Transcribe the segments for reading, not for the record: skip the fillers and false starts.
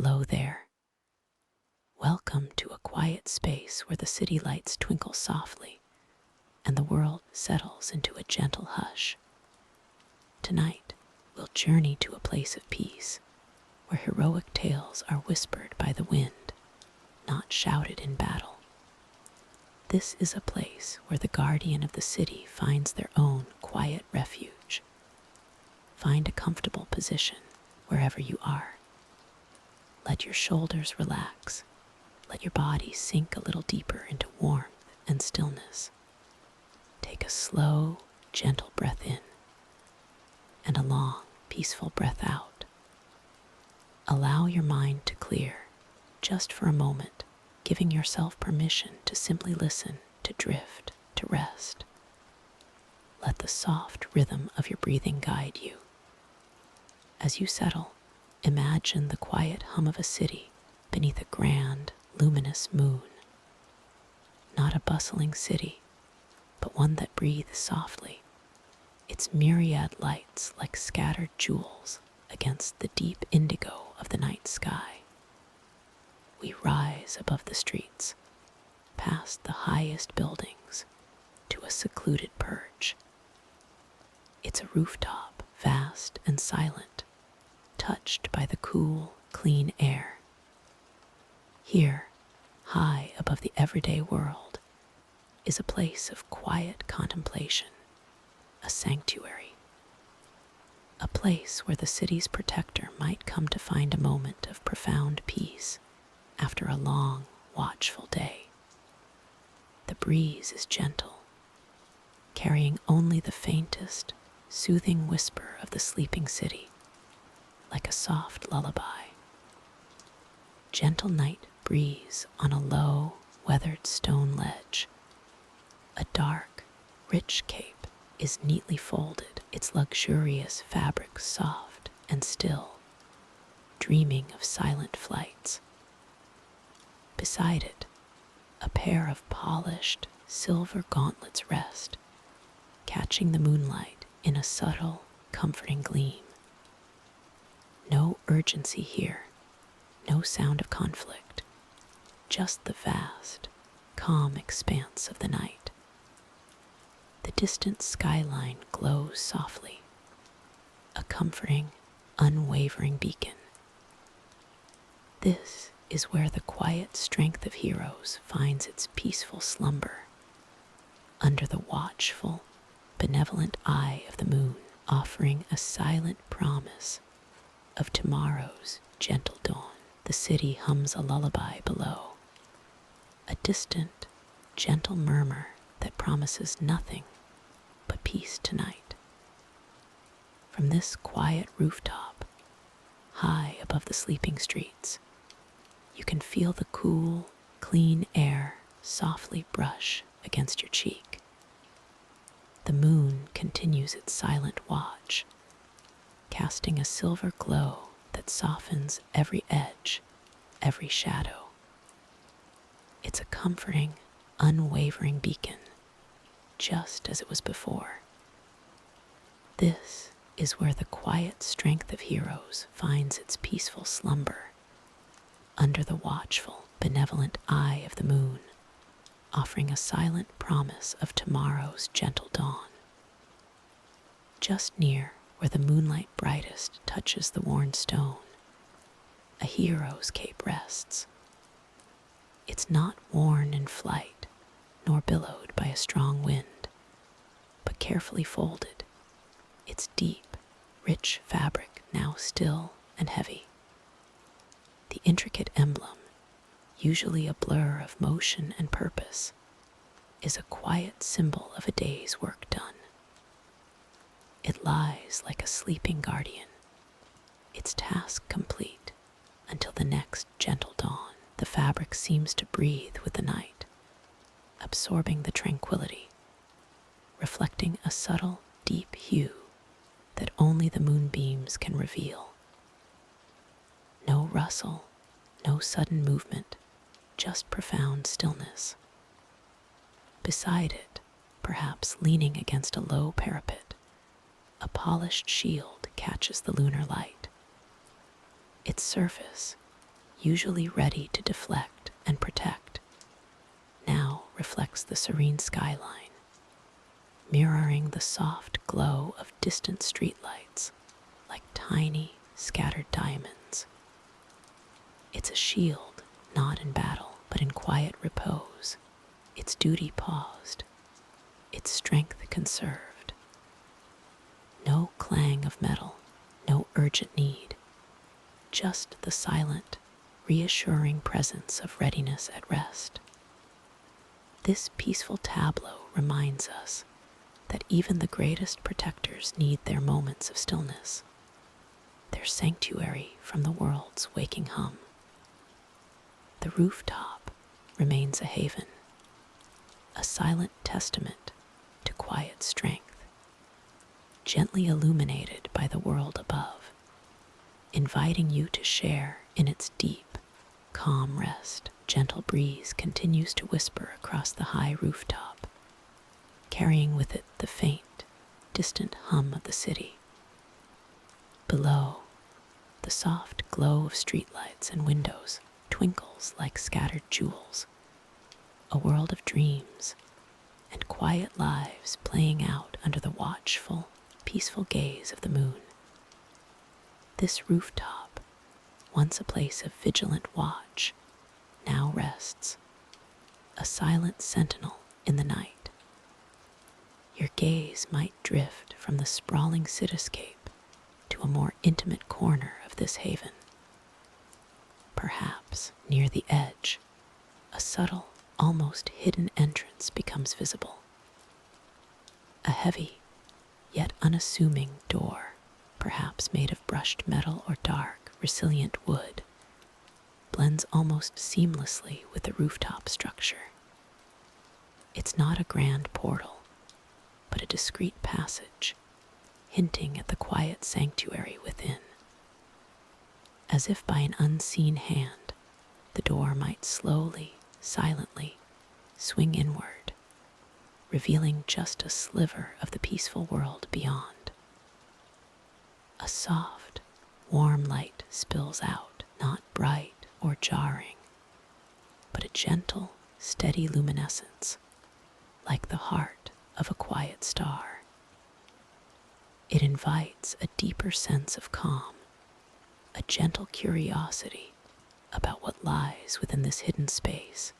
Hello there. Welcome to a quiet space where the city lights twinkle softly and the world settles into a gentle hush. Tonight, we'll journey to a place of peace where heroic tales are whispered by the wind, not shouted in battle. This is a place where the guardian of the city finds their own quiet refuge. Find a comfortable position wherever you are. Let your shoulders relax. Let your body sink a little deeper into warmth and stillness. Take a slow, gentle breath in and a long, peaceful breath out. Allow your mind to clear just for a moment, giving yourself permission to simply listen, to drift, to rest. Let the soft rhythm of your breathing guide you. As you settle, imagine the quiet hum of a city beneath a grand, luminous moon. Not a bustling city, but one that breathes softly, its myriad lights like scattered jewels against the deep indigo of the night sky. We rise above the streets, past the highest buildings, to a secluded perch. It's a rooftop, vast and silent, touched by the cool, clean air. Here, high above the everyday world, is a place of quiet contemplation, a sanctuary. A place where the city's protector might come to find a moment of profound peace after a long, watchful day. The breeze is gentle, carrying only the faintest, soothing whisper of the sleeping city, like a soft lullaby. Gentle night breeze on a low, weathered stone ledge. A dark, rich cape is neatly folded, its luxurious fabric soft and still, dreaming of silent flights. Beside it, a pair of polished silver gauntlets rest, catching the moonlight in a subtle, comforting gleam. No urgency here, no sound of conflict, just the vast, calm expanse of the night. The distant skyline glows softly, a comforting, unwavering beacon. This is where the quiet strength of heroes finds its peaceful slumber, under the watchful, benevolent eye of the moon, offering a silent promise of tomorrow's gentle dawn. The city hums a lullaby below, a distant, gentle murmur that promises nothing but peace tonight. From this quiet rooftop, high above the sleeping streets, you can feel the cool, clean air softly brush against your cheek. The moon continues its silent watch, casting a silver glow that softens every edge, every shadow. It's a comforting, unwavering beacon, just as it was before. This is where the quiet strength of heroes finds its peaceful slumber, under the watchful, benevolent eye of the moon, offering a silent promise of tomorrow's gentle dawn. Just near where the moonlight brightest touches the worn stone, a hero's cape rests. It's not worn in flight, nor billowed by a strong wind, but carefully folded, its deep, rich fabric now still and heavy. The intricate emblem, usually a blur of motion and purpose, is a quiet symbol of a day's work done. It lies like a sleeping guardian, its task complete until the next gentle dawn. The fabric seems to breathe with the night, absorbing the tranquility, reflecting a subtle, deep hue that only the moonbeams can reveal. No rustle, no sudden movement, just profound stillness. Beside it, perhaps leaning against a low parapet, a polished shield catches the lunar light. Its surface, usually ready to deflect and protect, now reflects the serene skyline, mirroring the soft glow of distant streetlights like tiny, scattered diamonds. It's a shield, not in battle, but in quiet repose, its duty paused, its strength conserved. No clang of metal, no urgent need, just the silent, reassuring presence of readiness at rest. This peaceful tableau reminds us that even the greatest protectors need their moments of stillness, their sanctuary from the world's waking hum. The rooftop remains a haven, a silent testament to quiet strength, gently illuminated by the world above, inviting you to share in its deep, calm rest. Gentle breeze continues to whisper across the high rooftop, carrying with it the faint, distant hum of the city. Below, the soft glow of streetlights and windows twinkles like scattered jewels, a world of dreams and quiet lives playing out under the watchful, peaceful gaze of the moon. This rooftop, once a place of vigilant watch, now rests, a silent sentinel in the night. Your gaze might drift from the sprawling cityscape to a more intimate corner of this haven. Perhaps near the edge, a subtle, almost hidden entrance becomes visible. A heavy, yet unassuming door, perhaps made of brushed metal or dark, resilient wood, blends almost seamlessly with the rooftop structure. It's not a grand portal, but a discreet passage, hinting at the quiet sanctuary within. As if by an unseen hand, the door might slowly, silently swing inward, revealing just a sliver of the peaceful world beyond. A soft, warm light spills out, not bright or jarring, but a gentle, steady luminescence, like the heart of a quiet star. It invites a deeper sense of calm, a gentle curiosity about what lies within this hidden space.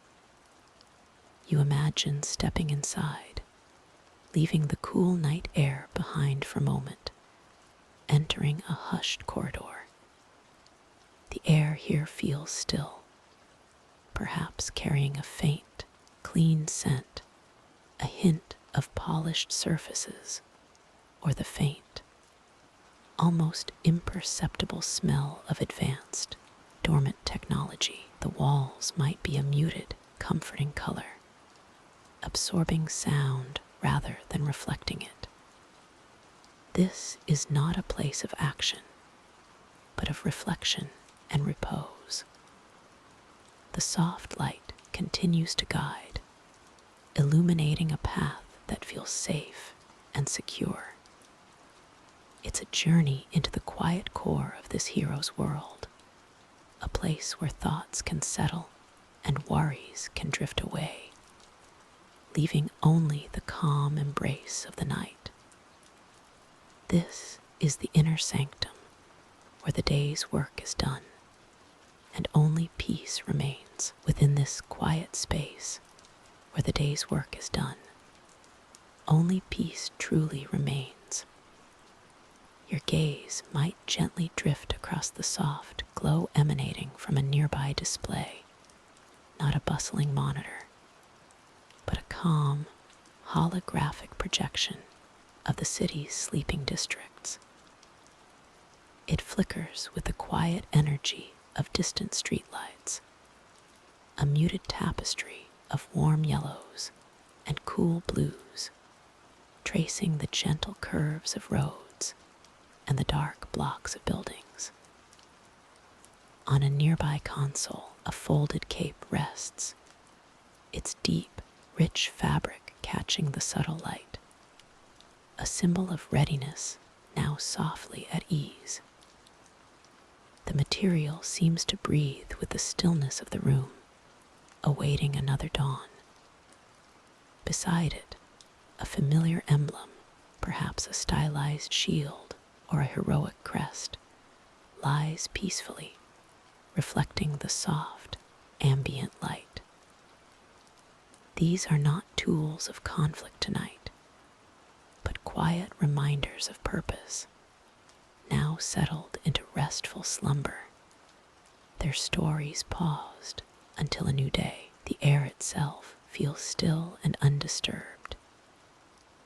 You imagine stepping inside, leaving the cool night air behind for a moment, entering a hushed corridor. The air here feels still, perhaps carrying a faint, clean scent, a hint of polished surfaces, or the faint, almost imperceptible smell of advanced, dormant technology. The walls might be a muted, comforting color, absorbing sound rather than reflecting it. This is not a place of action, but of reflection and repose. The soft light continues to guide, illuminating a path that feels safe and secure. It's a journey into the quiet core of this hero's world, a place where thoughts can settle and worries can drift away, leaving only the calm embrace of the night. This is the inner sanctum, where the day's work is done, and only peace remains within this quiet space. Where the day's work is done, only peace truly remains. Your gaze might gently drift across the soft glow emanating from a nearby display, not a bustling monitor, but a calm, holographic projection of the city's sleeping districts. It flickers with the quiet energy of distant streetlights, a muted tapestry of warm yellows and cool blues, tracing the gentle curves of roads and the dark blocks of buildings. On a nearby console, a folded cape rests, its deep, rich fabric catching the subtle light, a symbol of readiness now softly at ease. The material seems to breathe with the stillness of the room, awaiting another dawn. Beside it, a familiar emblem, perhaps a stylized shield or a heroic crest, lies peacefully, reflecting the soft, ambient light. These are not tools of conflict tonight, but quiet reminders of purpose, now settled into restful slumber. Their stories paused until a new day. The air itself feels still and undisturbed,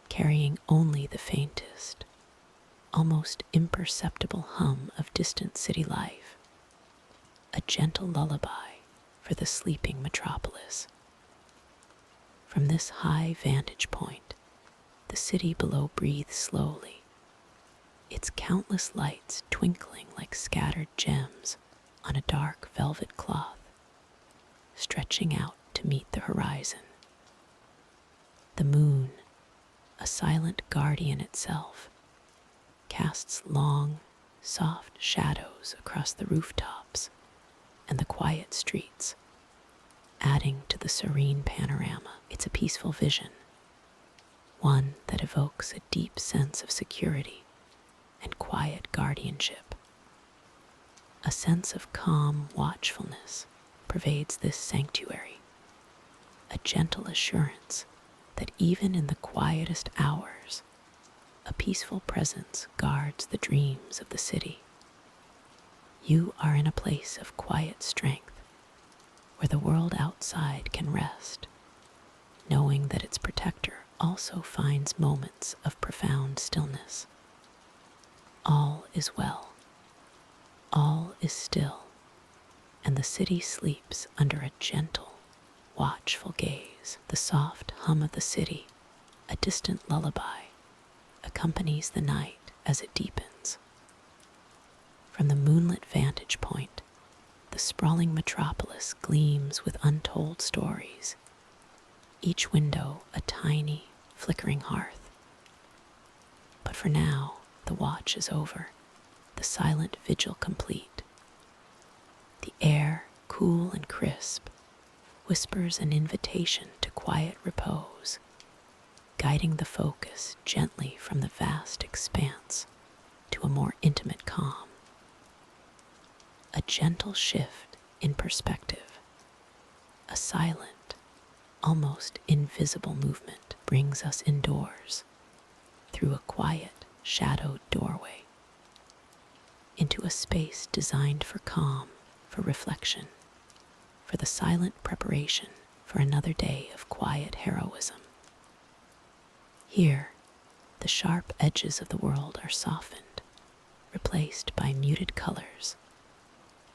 carrying only the faintest, almost imperceptible hum of distant city life, a gentle lullaby for the sleeping metropolis. From this high vantage point, the city below breathes slowly, its countless lights twinkling like scattered gems on a dark velvet cloth, stretching out to meet the horizon. The moon, a silent guardian itself, casts long, soft shadows across the rooftops and the quiet streets, adding to the serene panorama. It's a peaceful vision, one that evokes a deep sense of security and quiet guardianship. A sense of calm watchfulness pervades this sanctuary, a gentle assurance that even in the quietest hours, a peaceful presence guards the dreams of the city. You are in a place of quiet strength, where the world outside can rest, knowing that its protector also finds moments of profound stillness. All is well. All is still, and the city sleeps under a gentle, watchful gaze. The soft hum of the city, a distant lullaby, accompanies the night as it deepens. From the moonlit vantage point, the sprawling metropolis gleams with untold stories, each window a tiny, flickering hearth. But for now, the watch is over, the silent vigil complete. The air, cool and crisp, whispers an invitation to quiet repose, guiding the focus gently from the vast expanse to a more intimate calm. A gentle shift in perspective, a silent, almost invisible movement brings us indoors, through a quiet, shadowed doorway, into a space designed for calm, for reflection, for the silent preparation for another day of quiet heroism. Here, the sharp edges of the world are softened, replaced by muted colors,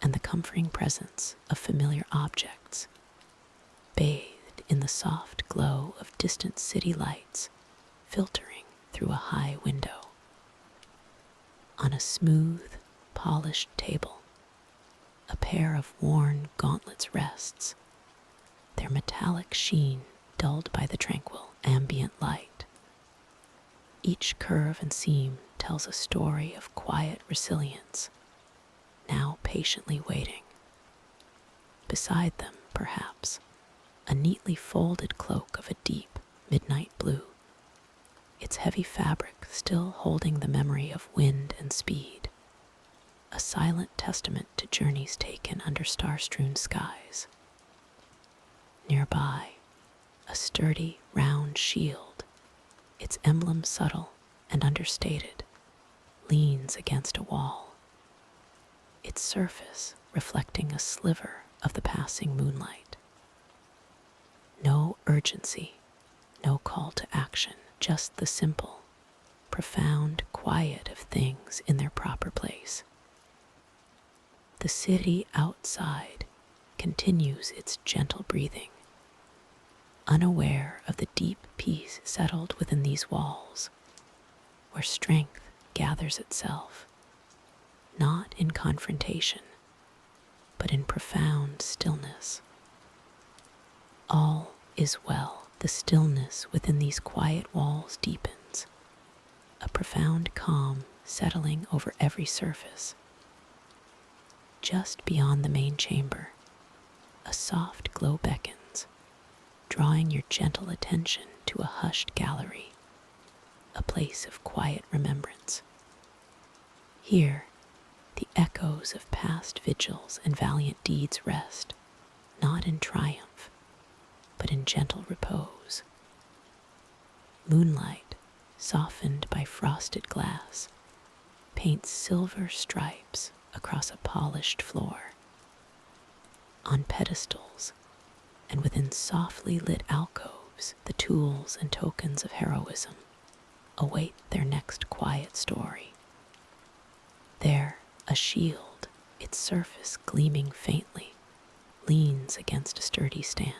and the comforting presence of familiar objects, bathed in the soft glow of distant city lights filtering through a high window. On a smooth, polished table, a pair of worn gauntlets rests, their metallic sheen dulled by the tranquil, ambient light. Each curve and seam tells a story of quiet resilience, now patiently waiting. Beside them, perhaps, a neatly folded cloak of a deep, midnight blue, its heavy fabric still holding the memory of wind and speed, a silent testament to journeys taken under star-strewn skies. Nearby, a sturdy, round shield, its emblem subtle and understated, leans against a wall, its surface reflecting a sliver of the passing moonlight. No urgency, no call to action, just the simple, profound quiet of things in their proper place. The city outside continues its gentle breathing, unaware of the deep peace settled within these walls, where strength gathers itself, not in confrontation, but in profound stillness. All is well. The stillness within these quiet walls deepens, a profound calm settling over every surface. Just beyond the main chamber, a soft glow beckons, drawing your gentle attention to a hushed gallery, a place of quiet remembrance. Here, the echoes of past vigils and valiant deeds rest, not in triumph, but in gentle repose. Moonlight, softened by frosted glass, paints silver stripes across a polished floor. On pedestals and within softly lit alcoves, the tools and tokens of heroism await their next quiet story. There, a shield, its surface gleaming faintly, leans against a sturdy stand.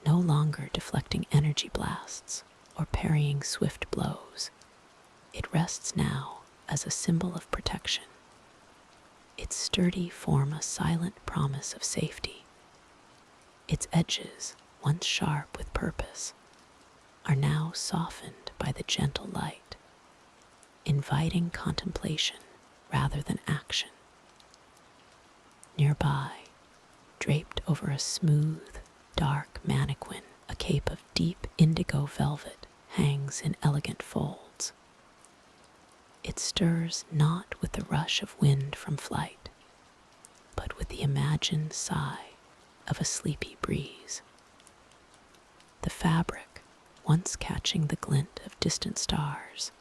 No longer deflecting energy blasts or parrying swift blows, it rests now as a symbol of protection. Its sturdy form a silent promise of safety. Its edges, once sharp with purpose, are now softened by the gentle light, inviting contemplation rather than action. Nearby, draped over a smooth, dark mannequin, a cape of deep indigo velvet hangs in elegant folds. It stirs not with the rush of wind from flight, but with the imagined sigh of a sleepy breeze. The fabric, once catching the glint of distant stars,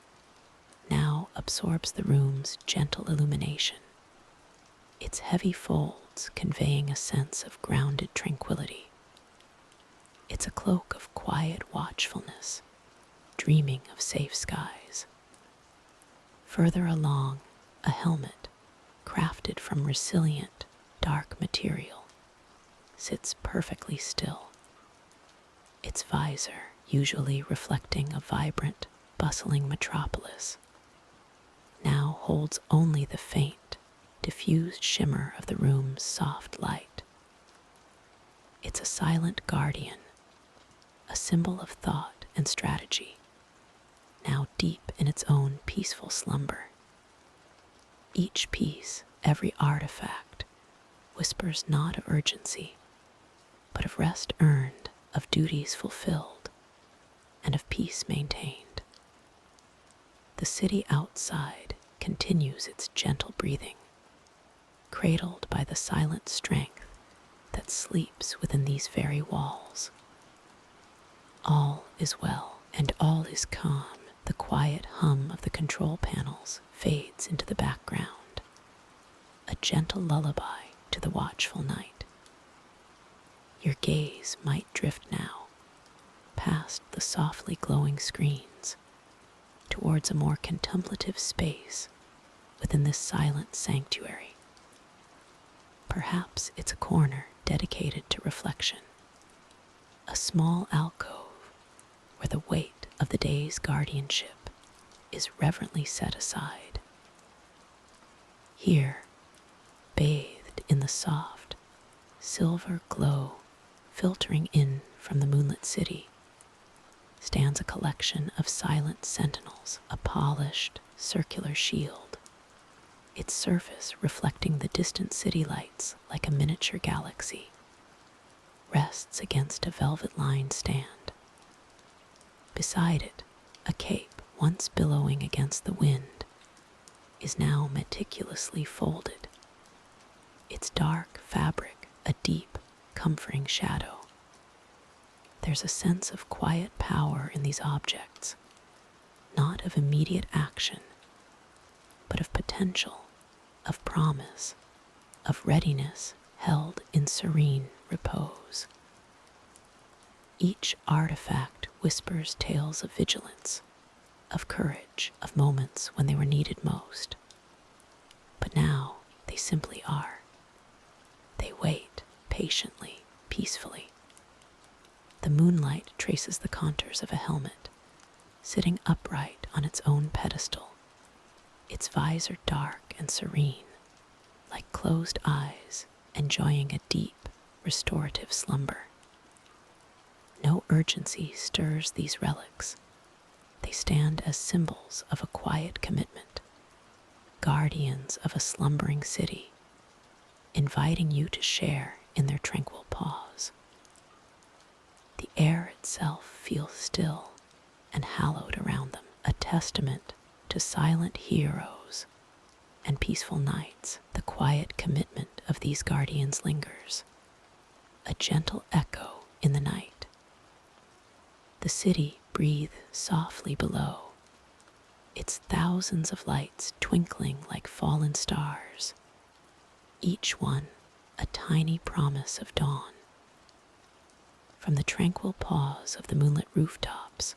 now absorbs the room's gentle illumination, its heavy folds conveying a sense of grounded tranquility. It's a cloak of quiet watchfulness, dreaming of safe skies. Further along, a helmet, crafted from resilient, dark material, sits perfectly still. Its visor, usually reflecting a vibrant, bustling metropolis, now holds only the faint, diffused shimmer of the room's soft light. It's a silent guardian, a symbol of thought and strategy, now deep in its own peaceful slumber. Each piece, every artifact, whispers not of urgency, but of rest earned, of duties fulfilled, and of peace maintained. The city outside continues its gentle breathing, cradled by the silent strength that sleeps within these very walls. All is well, and all is calm. The quiet hum of the control panels fades into the background, a gentle lullaby to the watchful night. Your gaze might drift now, past the softly glowing screens, towards a more contemplative space within this silent sanctuary. Perhaps it's a corner dedicated to reflection, a small alcove where the weight of the day's guardianship is reverently set aside. Here, bathed in the soft, silver glow filtering in from the moonlit city, stands a collection of silent sentinels, a polished, circular shield, its surface reflecting the distant city lights like a miniature galaxy, rests against a velvet-lined stand. Beside it, a cape, once billowing against the wind, is now meticulously folded, its dark fabric a deep, comforting shadow. There's a sense of quiet power in these objects, not of immediate action, but of potential, of promise, of readiness held in serene repose. Each artifact whispers tales of vigilance, of courage, of moments when they were needed most. But now they simply are. They wait patiently, peacefully. The moonlight traces the contours of a helmet, sitting upright on its own pedestal, its visor dark and serene, like closed eyes enjoying a deep, restorative slumber. No urgency stirs these relics. They stand as symbols of a quiet commitment, guardians of a slumbering city, inviting you to share in their tranquil pause. The air itself feels still and hallowed around them, a testament to silent heroes and peaceful nights. The quiet commitment of these guardians lingers, a gentle echo in the night. The city breathes softly below, its thousands of lights twinkling like fallen stars, each one a tiny promise of dawn. From the tranquil pause of the moonlit rooftops,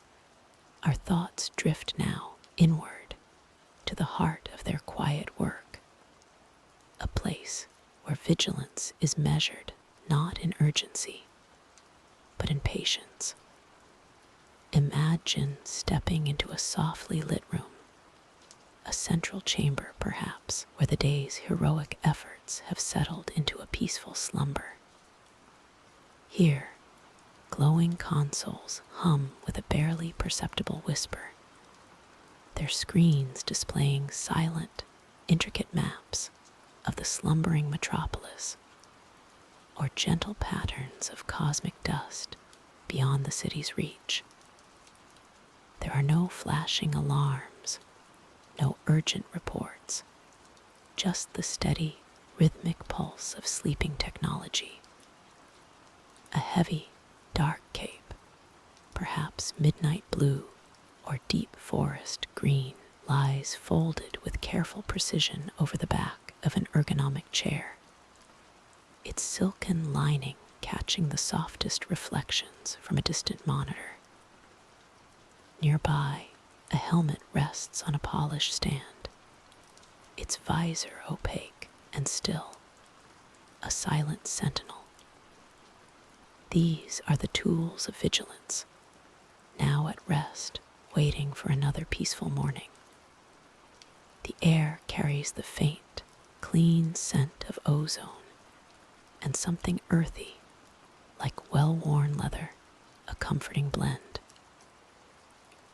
our thoughts drift now inward to the heart of their quiet work, a place where vigilance is measured not in urgency, but in patience. Imagine stepping into a softly lit room, a central chamber perhaps, where the day's heroic efforts have settled into a peaceful slumber. Here, glowing consoles hum with a barely perceptible whisper, their screens displaying silent, intricate maps of the slumbering metropolis, or gentle patterns of cosmic dust beyond the city's reach. There are no flashing alarms, no urgent reports, just the steady, rhythmic pulse of sleeping technology. A heavy, dark cape, perhaps midnight blue or deep forest green, lies folded with careful precision over the back of an ergonomic chair, its silken lining catching the softest reflections from a distant monitor. Nearby, a helmet rests on a polished stand, its visor opaque and still, a silent sentinel. These are the tools of vigilance, now at rest, waiting for another peaceful morning. The air carries the faint, clean scent of ozone and something earthy, like well-worn leather, a comforting blend.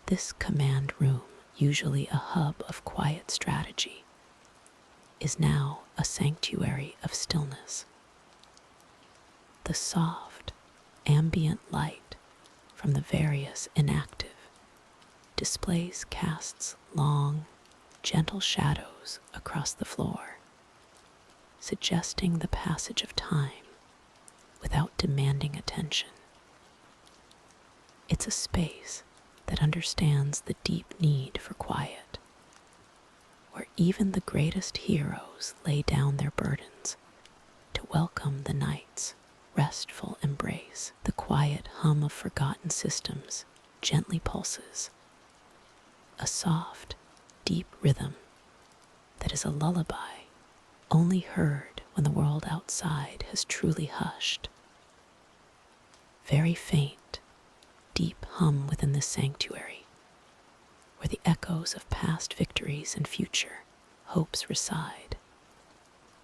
This command room, usually a hub of quiet strategy, is now a sanctuary of stillness. The soft, ambient light from the various inactive displays casts long, gentle shadows across the floor, suggesting the passage of time without demanding attention. It's a space that understands the deep need for quiet, where even the greatest heroes lay down their burdens to welcome the night's restful embrace. The quiet hum of forgotten systems gently pulses, a soft, deep rhythm that is a lullaby only heard when the world outside has truly hushed. Very faint, deep hum within this sanctuary, where the echoes of past victories and future hopes reside.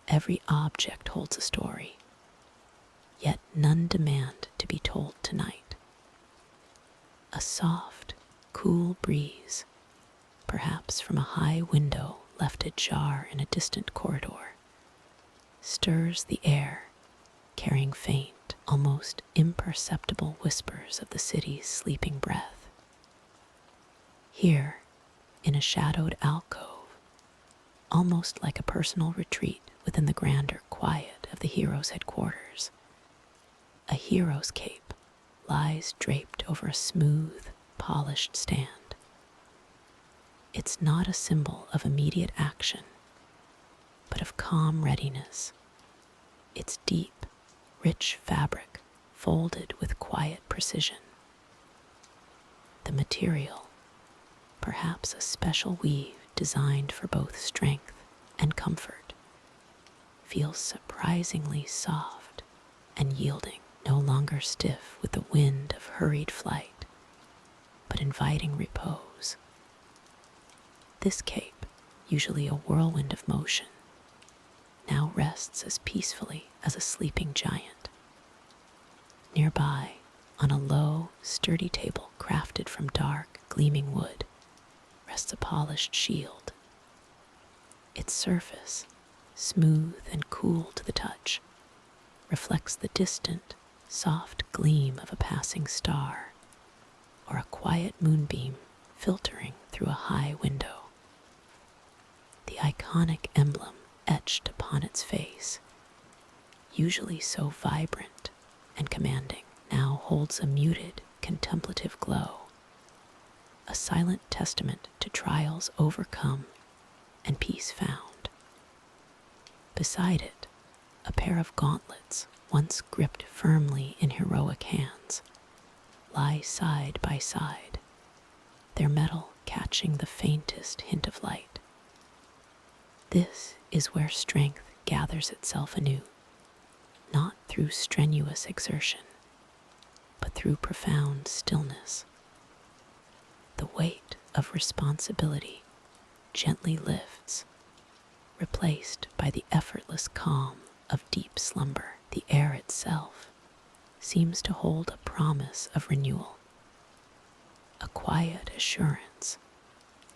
Every object holds a story, yet none demand to be told tonight. A soft, cool breeze, perhaps from a high window left ajar in a distant corridor, stirs the air, carrying faint, almost imperceptible whispers of the city's sleeping breath. Here, in a shadowed alcove, almost like a personal retreat within the grander quiet of the hero's headquarters, a hero's cape lies draped over a smooth, polished stand. It's not a symbol of immediate action, but of calm readiness. Its deep, rich fabric folded with quiet precision. The material, perhaps a special weave designed for both strength and comfort, feels surprisingly soft and yielding, no longer stiff with the wind of hurried flight, but inviting repose. This cape, usually a whirlwind of motion, now rests as peacefully as a sleeping giant. Nearby, on a low, sturdy table crafted from dark, gleaming wood, rests a polished shield. Its surface, smooth and cool to the touch, reflects the distant, soft gleam of a passing star or a quiet moonbeam filtering through a high window. The iconic emblem etched upon its face, usually so vibrant and commanding, now holds a muted, contemplative glow, a silent testament to trials overcome and peace found. Beside it, a pair of gauntlets, once gripped firmly in heroic hands, lie side by side, their metal catching the faintest hint of light. This is where strength gathers itself anew, not through strenuous exertion, but through profound stillness. The weight of responsibility gently lifts, replaced by the effortless calm of deep slumber. The air itself seems to hold a promise of renewal, a quiet assurance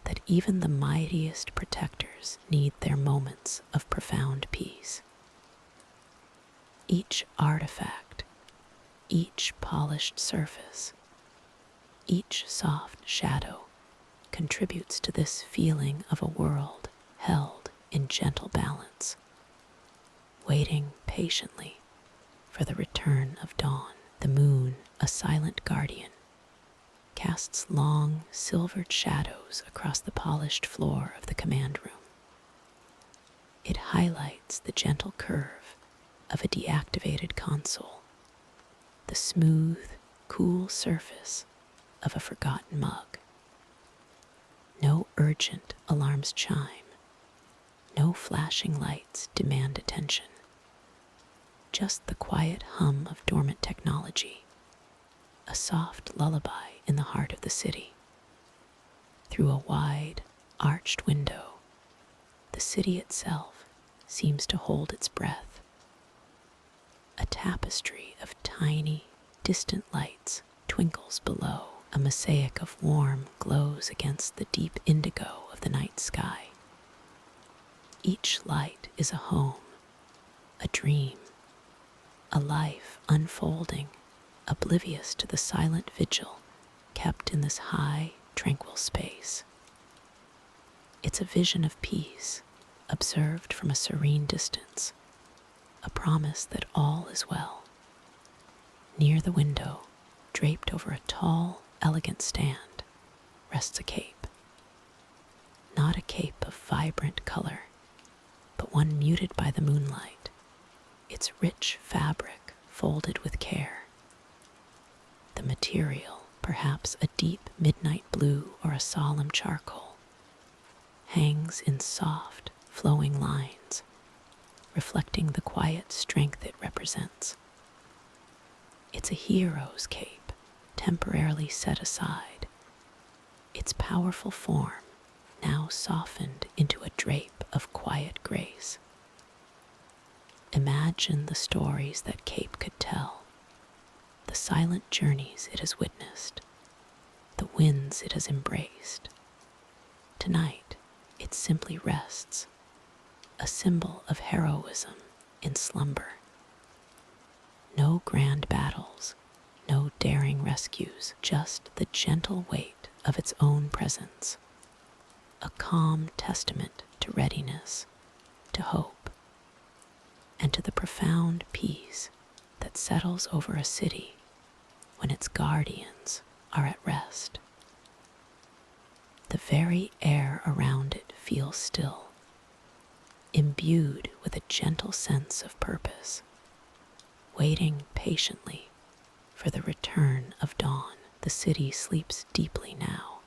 that even the mightiest protectors need their moments of profound peace. Each artifact, each polished surface, each soft shadow contributes to this feeling of a world held in gentle balance, waiting patiently for the return of dawn. The moon, a silent guardian, casts long, silvered shadows across the polished floor of the command room. It highlights the gentle curve of a deactivated console, the smooth, cool surface of a forgotten mug. No urgent alarms chime, no flashing lights demand attention. Just the quiet hum of dormant technology, a soft lullaby in the heart of the city. Through a wide, arched window, the city itself seems to hold its breath. A tapestry of tiny, distant lights twinkles below. A mosaic of warm glows against the deep indigo of the night sky. Each light is a home, a dream, a life unfolding, oblivious to the silent vigil kept in this high, tranquil space. It's a vision of peace, observed from a serene distance, a promise that all is well. Near the window, draped over a tall, elegant stand, rests a cape. Not a cape of vibrant color, but one muted by the moonlight, its rich fabric folded with care. The material, perhaps a deep midnight blue or a solemn charcoal, hangs in soft, flowing lines, reflecting the quiet strength it represents. It's a hero's cape, temporarily set aside, its powerful form now softened into a drape of quiet grace. Imagine the stories that cape could tell, the silent journeys it has witnessed, the winds it has embraced. Tonight, it simply rests, a symbol of heroism in slumber. No grand battles, no daring rescues, just the gentle weight of its own presence, a calm testament to readiness, to hope, and to the profound peace that settles over a city when its guardians are at rest. The very air around it feels still, imbued with a gentle sense of purpose, waiting patiently for the return of dawn. The city sleeps deeply now,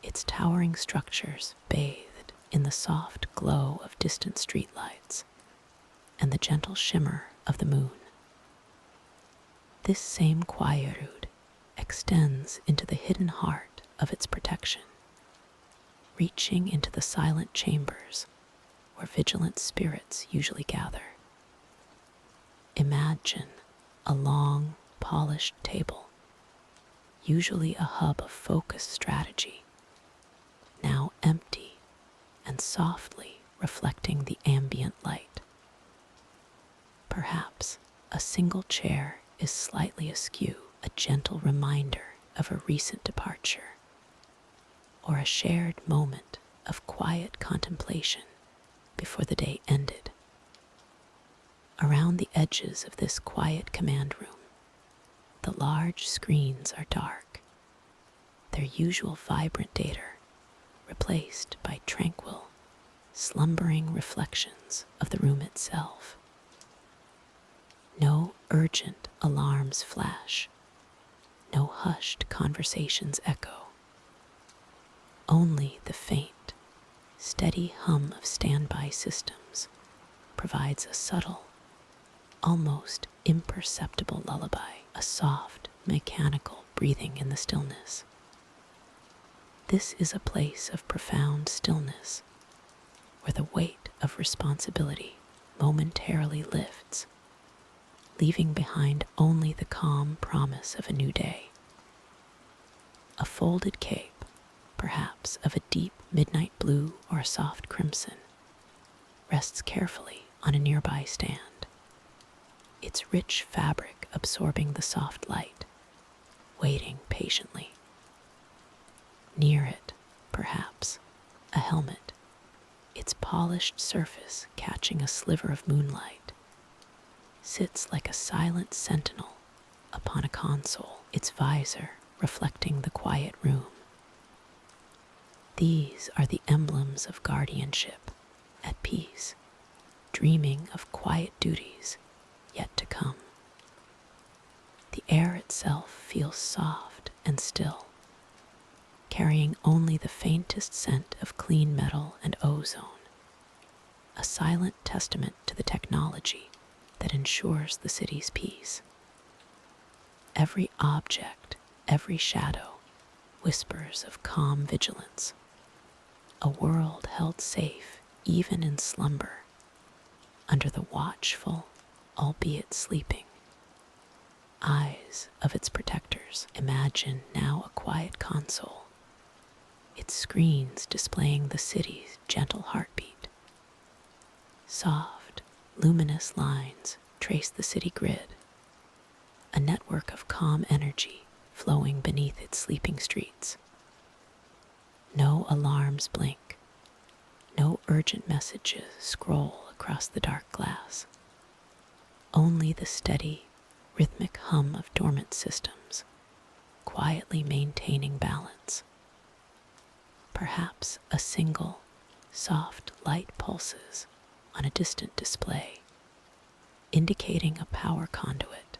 its towering structures bathed in the soft glow of distant streetlights and the gentle shimmer of the moon. This same quietude extends into the hidden heart of its protection, reaching into the silent chambers where vigilant spirits usually gather. Imagine a long, polished table, usually a hub of focused strategy, now empty and softly reflecting the ambient light. Perhaps a single chair is slightly askew, a gentle reminder of a recent departure, or a shared moment of quiet contemplation before the day ended. Around the edges of this quiet command room, the large screens are dark, their usual vibrant data replaced by tranquil, slumbering reflections of the room itself. No urgent alarms flash, no hushed conversations echo. Only the faint, steady hum of standby systems provides a subtle, almost imperceptible lullaby, a soft, mechanical breathing in the stillness. This is a place of profound stillness, where the weight of responsibility momentarily lifts, leaving behind only the calm promise of a new day. A folded cape, perhaps of a deep midnight blue or a soft crimson, rests carefully on a nearby stand, its rich fabric absorbing the soft light, waiting patiently. Near it, perhaps, a helmet, its polished surface catching a sliver of moonlight, sits like a silent sentinel upon a console, its visor reflecting the quiet room. These are the emblems of guardianship, at peace, dreaming of quiet duties yet to come. The air itself feels soft and still, carrying only the faintest scent of clean metal and ozone, a silent testament to the technology that ensures the city's peace. Every object, every shadow, whispers of calm vigilance, a world held safe even in slumber, under the watchful, albeit sleeping, eyes of its protectors. Imagine now a quiet console, its screens displaying the city's gentle heartbeat. Soft, luminous lines trace the city grid, a network of calm energy flowing beneath its sleeping streets. No alarms blink, no urgent messages scroll across the dark glass. Only the steady, rhythmic hum of dormant systems, quietly maintaining balance. Perhaps a single, soft light pulses on a distant display, indicating a power conduit,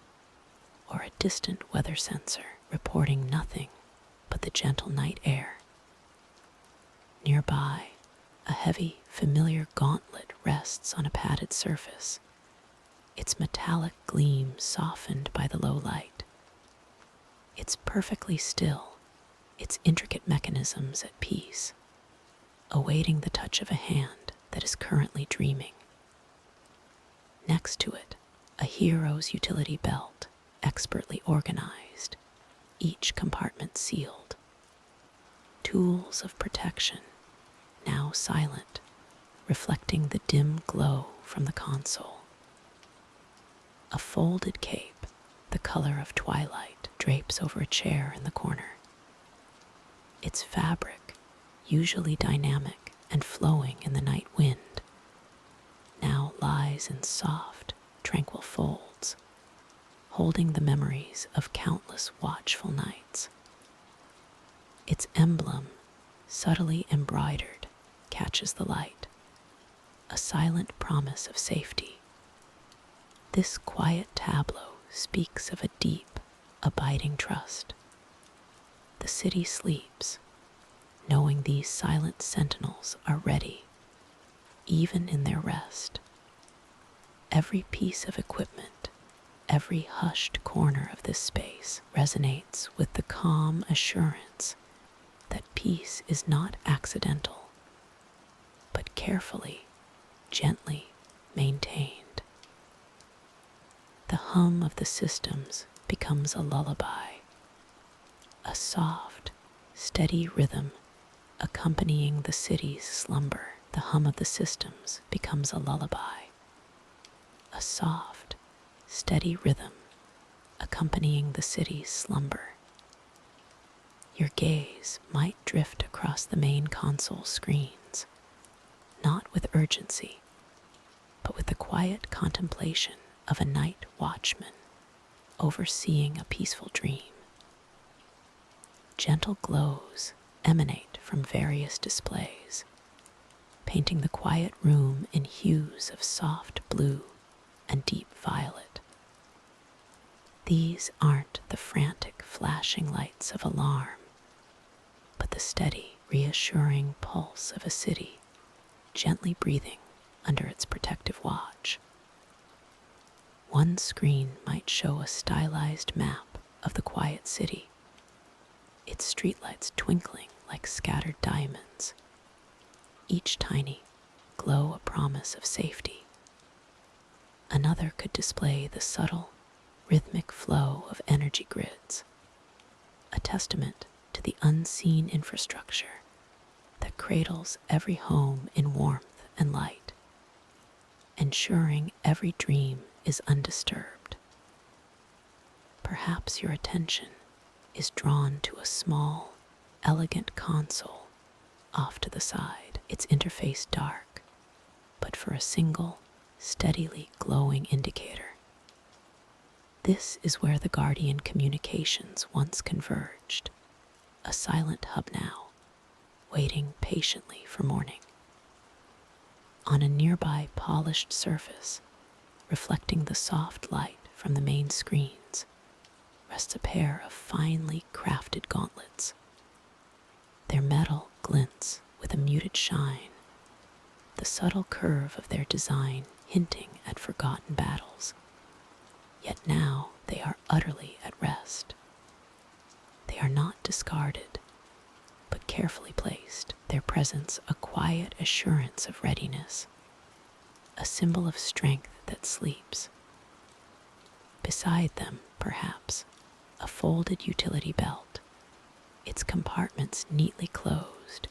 or a distant weather sensor reporting nothing but the gentle night air. Nearby, a heavy, familiar gauntlet rests on a padded surface, its metallic gleam softened by the low light. It's perfectly still, its intricate mechanisms at peace, awaiting the touch of a hand that is currently dreaming. Next to it, a hero's utility belt, expertly organized, each compartment sealed. Tools of protection, now silent, reflecting the dim glow from the console. A folded cape, the color of twilight, drapes over a chair in the corner. Its fabric, usually dynamic and flowing in the night wind, now lies in soft, tranquil folds, holding the memories of countless watchful nights. Its emblem, subtly embroidered, catches the light, a silent promise of safety. This quiet tableau speaks of a deep, abiding trust. The city sleeps, knowing these silent sentinels are ready, even in their rest. Every piece of equipment, every hushed corner of this space resonates with the calm assurance that peace is not accidental, but carefully, gently maintained. The hum of the systems becomes a lullaby, a soft, steady rhythm accompanying the city's slumber. the hum of the systems becomes a lullaby, a soft, steady rhythm accompanying the city's slumber. Your gaze might drift across the main console screens, not with urgency, but with the quiet contemplation of a night watchman overseeing a peaceful dream. Gentle glows emanate from various displays, painting the quiet room in hues of soft blue and deep violet. These aren't the frantic flashing lights of alarm, but the steady, reassuring pulse of a city gently breathing under its protective watch. One screen might show a stylized map of the quiet city, its streetlights twinkling like scattered diamonds, each tiny glow a promise of safety. Another could display the subtle, rhythmic flow of energy grids, a testament to the unseen infrastructure that cradles every home in warmth and light, ensuring every dream is undisturbed. Perhaps your attention is drawn to a small, elegant console off to the side, its interface dark, but for a single, steadily glowing indicator. This is where the Guardian communications once converged, a silent hub now, waiting patiently for morning. On a nearby polished surface, reflecting the soft light from the main screens, rests a pair of finely crafted gauntlets. Their metal glints with a muted shine, the subtle curve of their design hinting at forgotten battles. Yet now they are utterly at rest. They are not discarded, but carefully placed, their presence a quiet assurance of readiness, a symbol of strength that sleeps. Beside them, perhaps, a folded utility belt, its compartments neatly closed,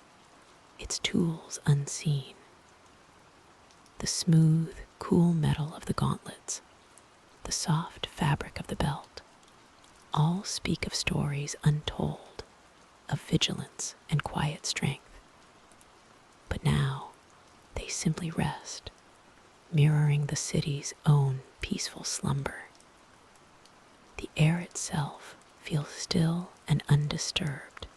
its tools unseen. The smooth, cool metal of the gauntlets, the soft fabric of the belt, all speak of stories untold, of vigilance and quiet strength. But now they simply rest, mirroring the city's own peaceful slumber. The air itself feels still and undisturbed,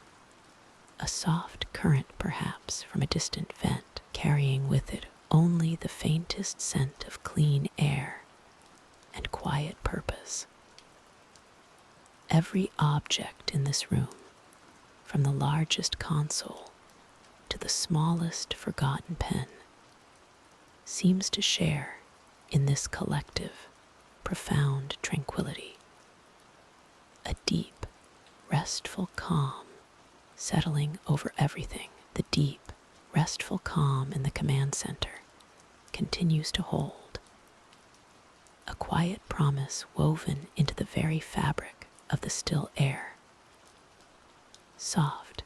a soft current perhaps from a distant vent, carrying with it only the faintest scent of clean air and quiet purpose. Every object in this room, from the largest console to the smallest forgotten pen, seems to share in this collective, profound tranquility. A deep, restful calm settling over everything. The deep, restful calm in the command center continues to hold, a quiet promise woven into the very fabric of the still air. Soft,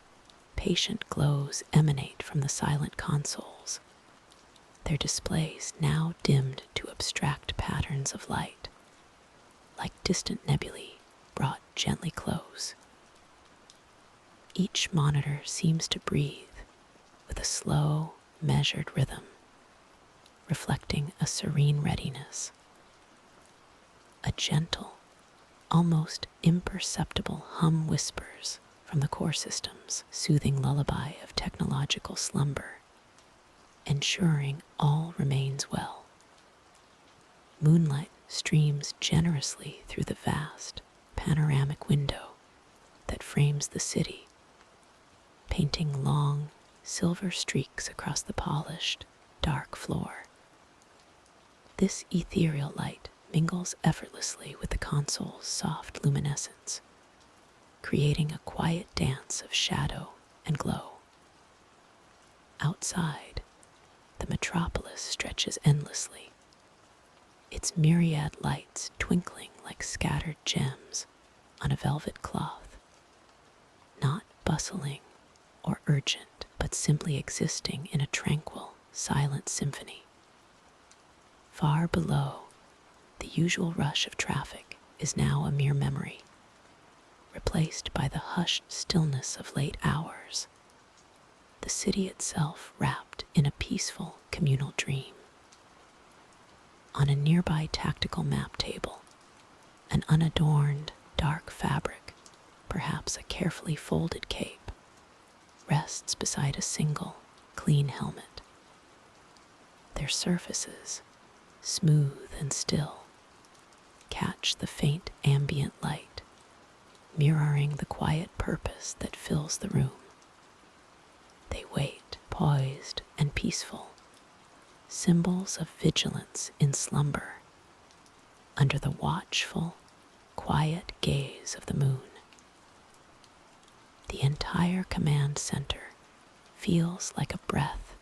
patient glows emanate from the silent consoles, their displays now dimmed to abstract patterns of light, like distant nebulae brought gently close. Each monitor seems to breathe with a slow, measured rhythm, reflecting a serene readiness. A gentle, almost imperceptible hum whispers from the core system's soothing lullaby of technological slumber, ensuring all remains well. Moonlight streams generously through the vast, panoramic window that frames the city, painting long, silver streaks across the polished, dark floor. This ethereal light mingles effortlessly with the console's soft luminescence, creating a quiet dance of shadow and glow. Outside, the metropolis stretches endlessly, its myriad lights twinkling like scattered gems on a velvet cloth, not bustling or urgent, but simply existing in a tranquil, silent symphony. Far below, the usual rush of traffic is now a mere memory, replaced by the hushed stillness of late hours, the city itself wrapped in a peaceful communal dream. On a nearby tactical map table, an unadorned, dark fabric, perhaps a carefully folded cape, rests beside a single, clean helmet. Their surfaces, smooth and still, catch the faint ambient light, mirroring the quiet purpose that fills the room. They wait, poised and peaceful, symbols of vigilance in slumber, under the watchful, quiet gaze of the moon. The entire command center feels like a breath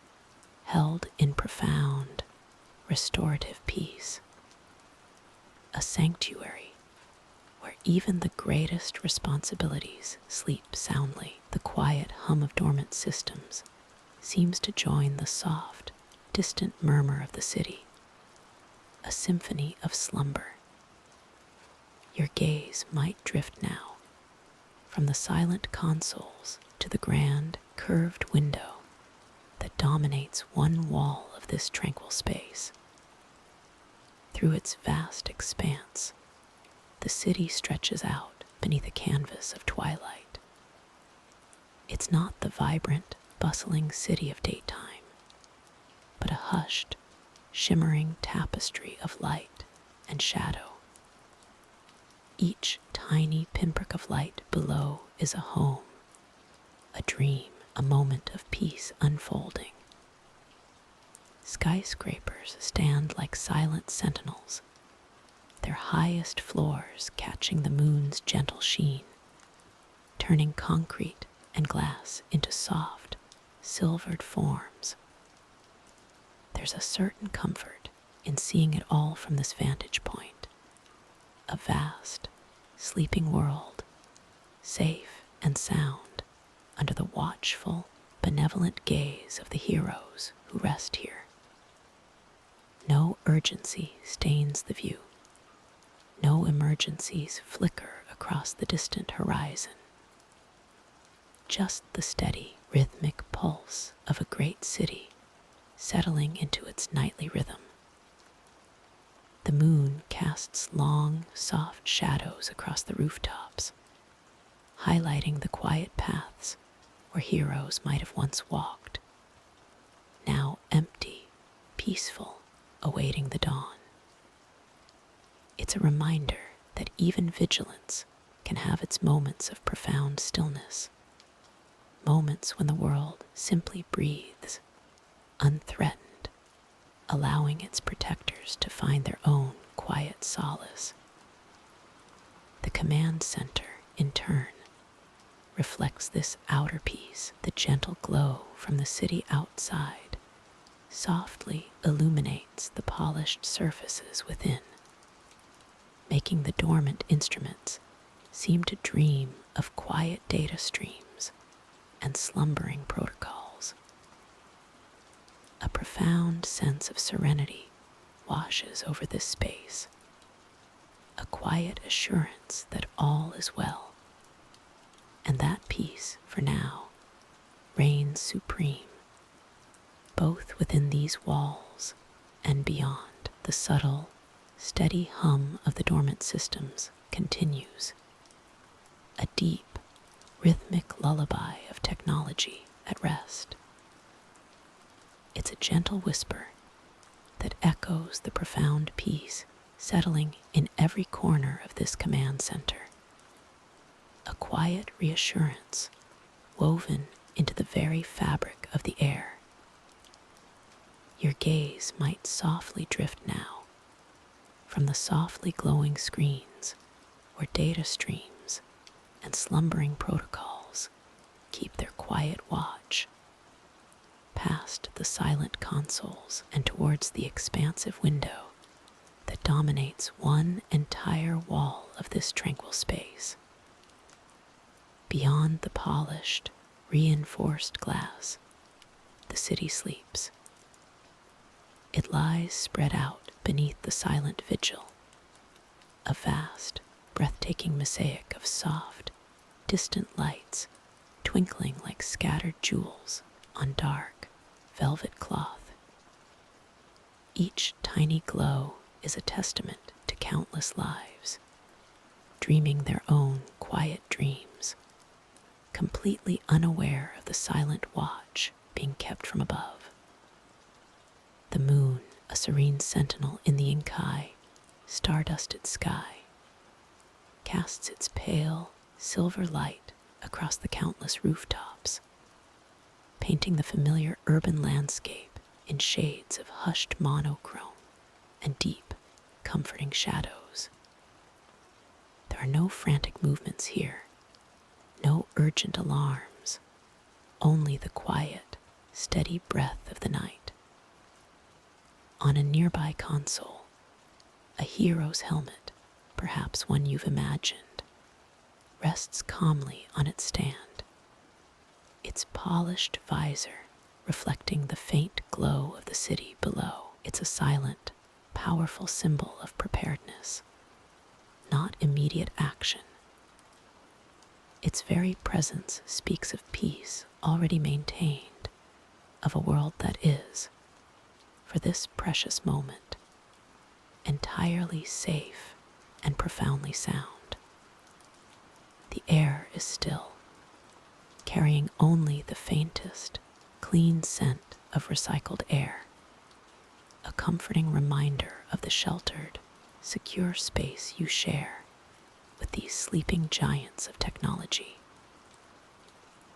held in profound, restorative peace. A sanctuary where even the greatest responsibilities sleep soundly. The quiet hum of dormant systems seems to join the soft, distant murmur of the city, a symphony of slumber. Your gaze might drift now from the silent consoles to the grand, curved window that dominates one wall of this tranquil space. Through its vast expanse, the city stretches out beneath a canvas of twilight. It's not the vibrant, bustling city of daytime, but a hushed, shimmering tapestry of light and shadow. Each tiny pinprick of light below is a home, a dream, a moment of peace unfolding. Skyscrapers stand like silent sentinels, their highest floors catching the moon's gentle sheen, turning concrete and glass into soft, silvered forms. There's a certain comfort in seeing it all from this vantage point, a vast, sleeping world, safe and sound under the watchful, benevolent gaze of the heroes who rest here. No urgency stains the view. No emergencies flicker across the distant horizon. Just the steady, rhythmic pulse of a great city settling into its nightly rhythm. The moon casts long, soft shadows across the rooftops, highlighting the quiet paths where heroes might have once walked, now empty, peaceful, awaiting the dawn. It's a reminder that even vigilance can have its moments of profound stillness, moments when the world simply breathes, unthreatened, allowing its protectors to find their own quiet solace. The command center, in turn, reflects this outer peace. The gentle glow from the city outside softly illuminates the polished surfaces within, making the dormant instruments seem to dream of quiet data streams and slumbering protocols. A profound sense of serenity washes over this space, a quiet assurance that all is well, and that peace, for now, reigns supreme, both within these walls and beyond. The subtle, steady hum of the dormant systems continues, a deep, rhythmic lullaby of technology at rest. It's a gentle whisper that echoes the profound peace settling in every corner of this command center, a quiet reassurance woven into the very fabric of the air. Your gaze might softly drift now from the softly glowing screens where data streams and slumbering protocols keep their quiet watch, past the silent consoles and towards the expansive window that dominates one entire wall of this tranquil space. Beyond the polished, reinforced glass, the city sleeps, It lies spread out beneath the silent vigil, a vast, breathtaking mosaic of soft, distant lights twinkling like scattered jewels on dark, velvet cloth. Each tiny glow is a testament to countless lives, dreaming their own quiet dreams, completely unaware of the silent watch being kept from above. The moon, a serene sentinel in the inky, star-dusted sky, casts its pale, silver light across the countless rooftops, painting the familiar urban landscape in shades of hushed monochrome and deep, comforting shadows. There are no frantic movements here, no urgent alarms, only the quiet, steady breath of the night. On a nearby console, a hero's helmet, perhaps one you've imagined, rests calmly on its stand, its polished visor reflecting the faint glow of the city below. It's a silent, powerful symbol of preparedness, not immediate action. Its very presence speaks of peace already maintained, of a world that is, for this precious moment, entirely safe and profoundly sound. The air is still, carrying only the faintest, clean scent of recycled air, a comforting reminder of the sheltered, secure space you share with these sleeping giants of technology.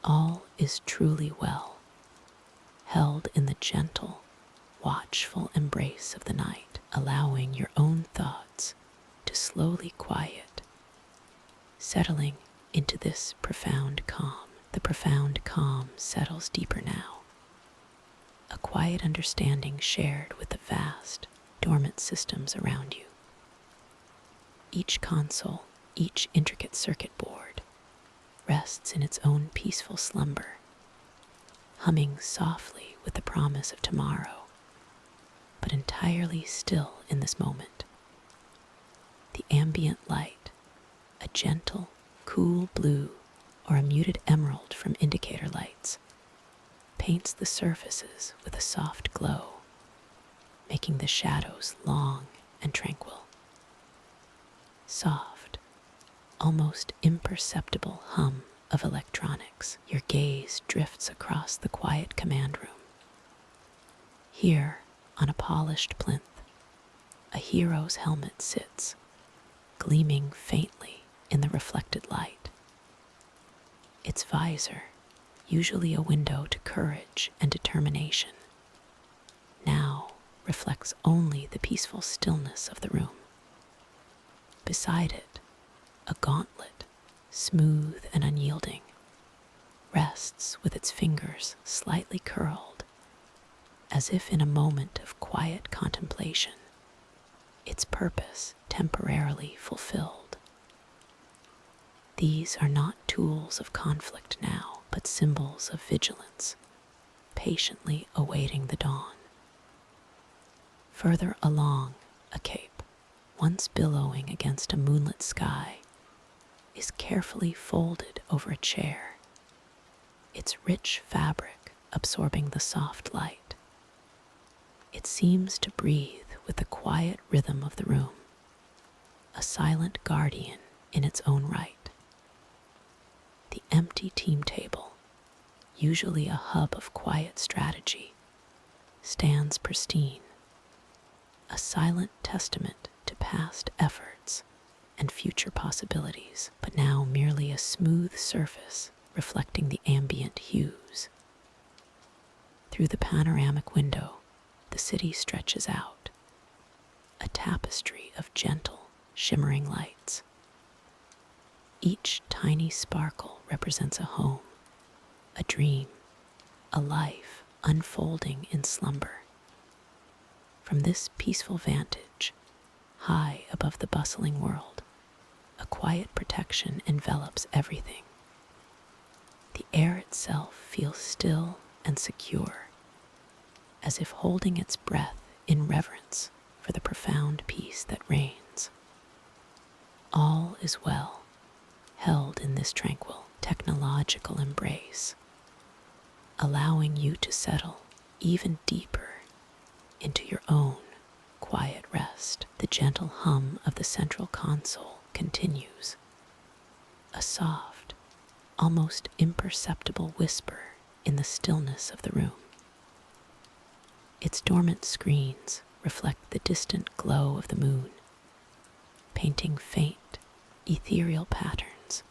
All is truly well, held in the gentle, watchful embrace of the night, allowing your own thoughts to slowly quiet, settling into this profound calm. The profound calm settles deeper now, a quiet understanding shared with the vast, dormant systems around you. Each console, each intricate circuit board, rests in its own peaceful slumber, humming softly with the promise of tomorrow, but entirely still in this moment. The ambient light, a gentle, cool blue or a muted emerald from indicator lights, paints the surfaces with a soft glow, making the shadows long and tranquil. Soft, almost imperceptible hum of electronics, your gaze drifts across the quiet command room. Here, on a polished plinth, a hero's helmet sits, gleaming faintly in the reflected light. Its visor, usually a window to courage and determination, now reflects only the peaceful stillness of the room. Beside it, a gauntlet, smooth and unyielding, rests with its fingers slightly curled, as if in a moment of quiet contemplation, its purpose temporarily fulfilled. These are not tools of conflict now, but symbols of vigilance, patiently awaiting the dawn. Further along, a cape, once billowing against a moonlit sky, is carefully folded over a chair, its rich fabric absorbing the soft light. It seems to breathe with the quiet rhythm of the room, a silent guardian in its own right. The empty team table, usually a hub of quiet strategy, stands pristine, a silent testament to past efforts and future possibilities, but now merely a smooth surface reflecting the ambient hues. Through the panoramic window, the city stretches out, a tapestry of gentle, shimmering lights. Each tiny sparkle represents a home, a dream, a life unfolding in slumber. From this peaceful vantage, high above the bustling world, a quiet protection envelops everything. The air itself feels still and secure, as if holding its breath in reverence for the profound peace that reigns. All is well, held in this tranquil, technological embrace, allowing you to settle even deeper into your own quiet rest. The gentle hum of the central console continues, a soft, almost imperceptible whisper in the stillness of the room. Its dormant screens reflect the distant glow of the moon, painting faint, ethereal patterns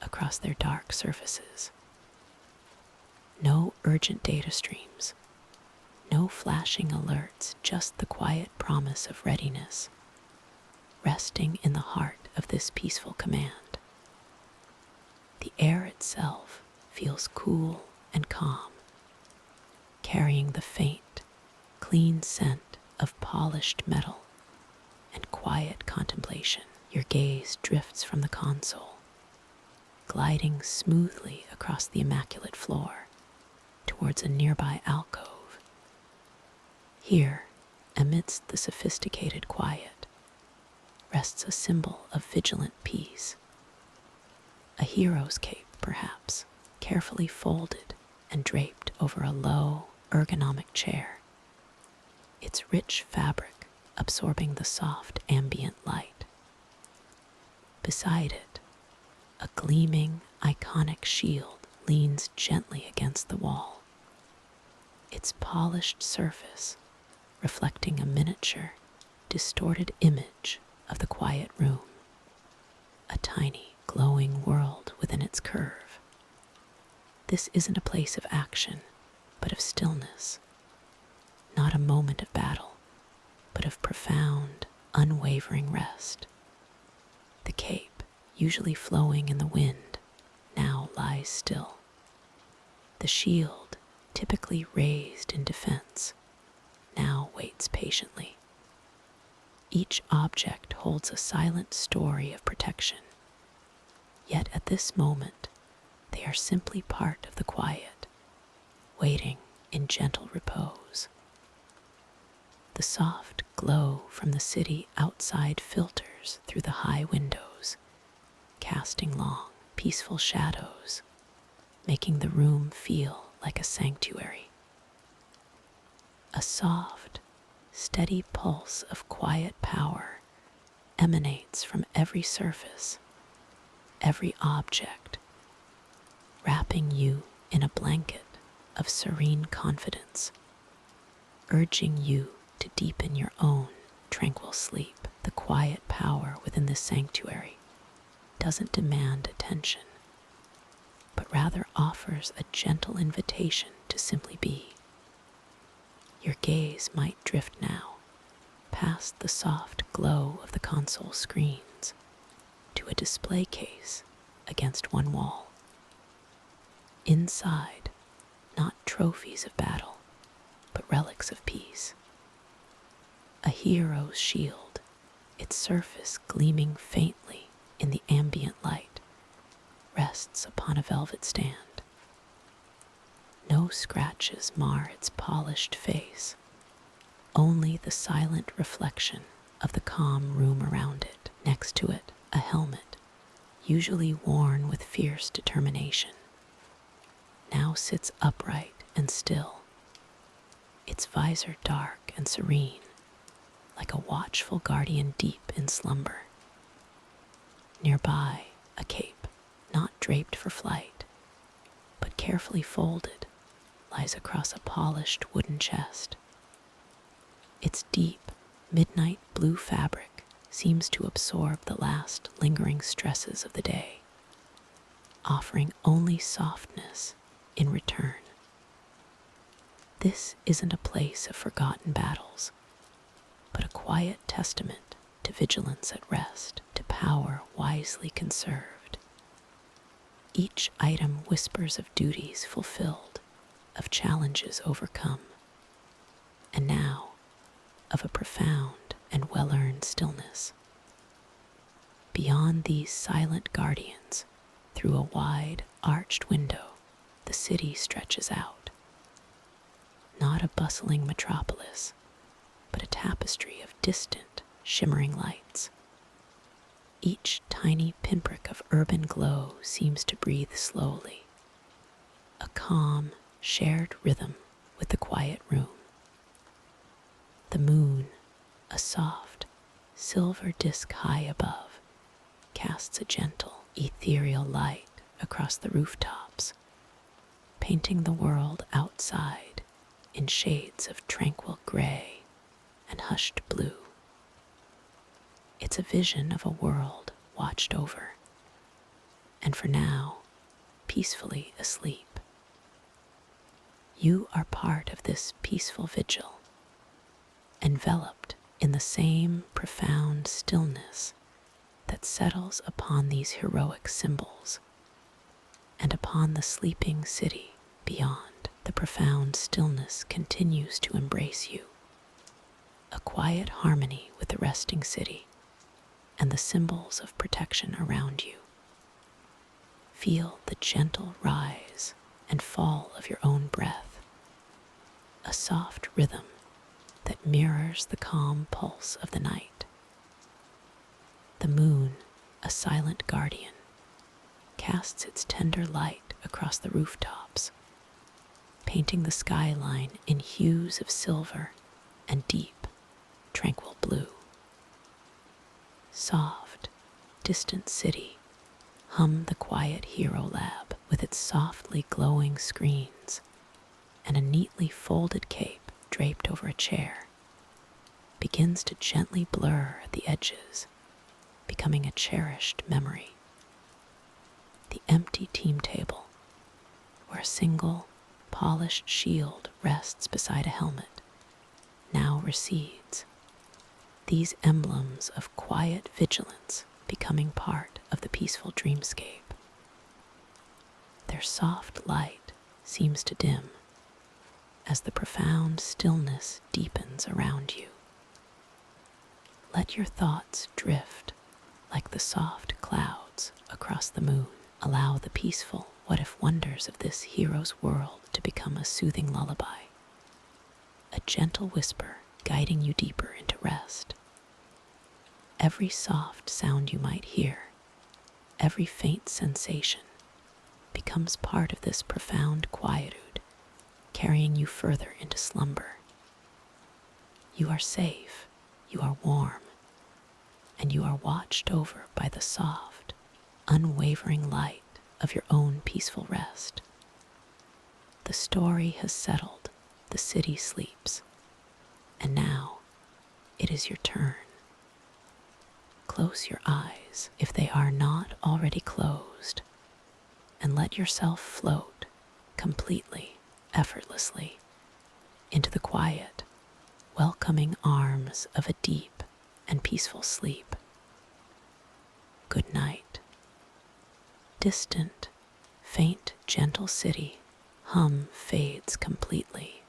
across their dark surfaces. No urgent data streams, no flashing alerts, just the quiet promise of readiness, resting in the heart of this peaceful command. The air itself feels cool and calm, carrying the faint, clean scent of polished metal and quiet contemplation. Your gaze drifts from the console, gliding smoothly across the immaculate floor towards a nearby alcove. Here, amidst the sophisticated quiet, rests a symbol of vigilant peace. A hero's cape, perhaps, carefully folded and draped over a low, ergonomic chair, its rich fabric absorbing the soft ambient light. Beside it, a gleaming, iconic shield leans gently against the wall, its polished surface reflecting a miniature, distorted image of the quiet room, a tiny, glowing world within its curve. This isn't a place of action, but of stillness, not a moment of battle, but of profound, unwavering rest. The cape, usually flowing in the wind, now lies still. The shield, typically raised in defense, now waits patiently. Each object holds a silent story of protection, yet at this moment, they are simply part of the quiet, waiting in gentle repose. The soft glow from the city outside filters through the high windows, casting long, peaceful shadows, making the room feel like a sanctuary. A soft, steady pulse of quiet power emanates from every surface, every object, wrapping you in a blanket of serene confidence, urging you to deepen your own tranquil sleep. The quiet power within this sanctuary doesn't demand attention, but rather offers a gentle invitation to simply be. Your gaze might drift now, past the soft glow of the console screens, to a display case against one wall. Inside, not trophies of battle, but relics of peace. A hero's shield, its surface gleaming faintly in the ambient light, rests upon a velvet stand. No scratches mar its polished face, only the silent reflection of the calm room around it. Next to it, a helmet, usually worn with fierce determination, now sits upright and still, its visor dark and serene, like a watchful guardian deep in slumber. Nearby, a cape, not draped for flight, but carefully folded, lies across a polished wooden chest. Its deep, midnight blue fabric seems to absorb the last lingering stresses of the day, offering only softness in return. This isn't a place of forgotten battles, but a quiet testament to vigilance at rest, to power wisely conserved. Each item whispers of duties fulfilled, of challenges overcome, and now of a profound and well-earned stillness. Beyond these silent guardians, through a wide, arched window, the city stretches out. Not a bustling metropolis, but a tapestry of distant, shimmering lights. Each tiny pinprick of urban glow seems to breathe slowly, a calm, shared rhythm with the quiet room. The moon, a soft, silver disk high above, casts a gentle, ethereal light across the rooftops, painting the world outside in shades of tranquil gray and hushed blue. It's a vision of a world watched over, and for now, peacefully asleep. You are part of this peaceful vigil, enveloped in the same profound stillness that settles upon these heroic symbols and upon the sleeping city beyond. The profound stillness continues to embrace you, a quiet harmony with the resting city and the symbols of protection around you. Feel the gentle rise and fall of your own breath, a soft rhythm that mirrors the calm pulse of the night. The moon, a silent guardian, casts its tender light across the rooftops, painting the skyline in hues of silver and deep, tranquil blue. Soft, distant city, hum the quiet hero lab with its softly glowing screens and a neatly folded cape draped over a chair, begins to gently blur at the edges, becoming a cherished memory. The empty team table, where a single, polished shield rests beside a helmet, now recedes, these emblems of quiet vigilance becoming part of the peaceful dreamscape. Their soft light seems to dim as the profound stillness deepens around you. Let your thoughts drift like the soft clouds across the moon. Allow the peaceful what-if wonders of this hero's world to become a soothing lullaby, a gentle whisper guiding you deeper into rest. Every soft sound you might hear, every faint sensation, becomes part of this profound quietude, carrying you further into slumber. You are safe, you are warm, and you are watched over by the soft, unwavering light of your own peaceful rest. The story has settled, the city sleeps, and now it is your turn. Close your eyes if they are not already closed, and let yourself float completely, effortlessly, into the quiet, welcoming arms of a deep and peaceful sleep. Good night. Distant, faint, gentle city hum fades completely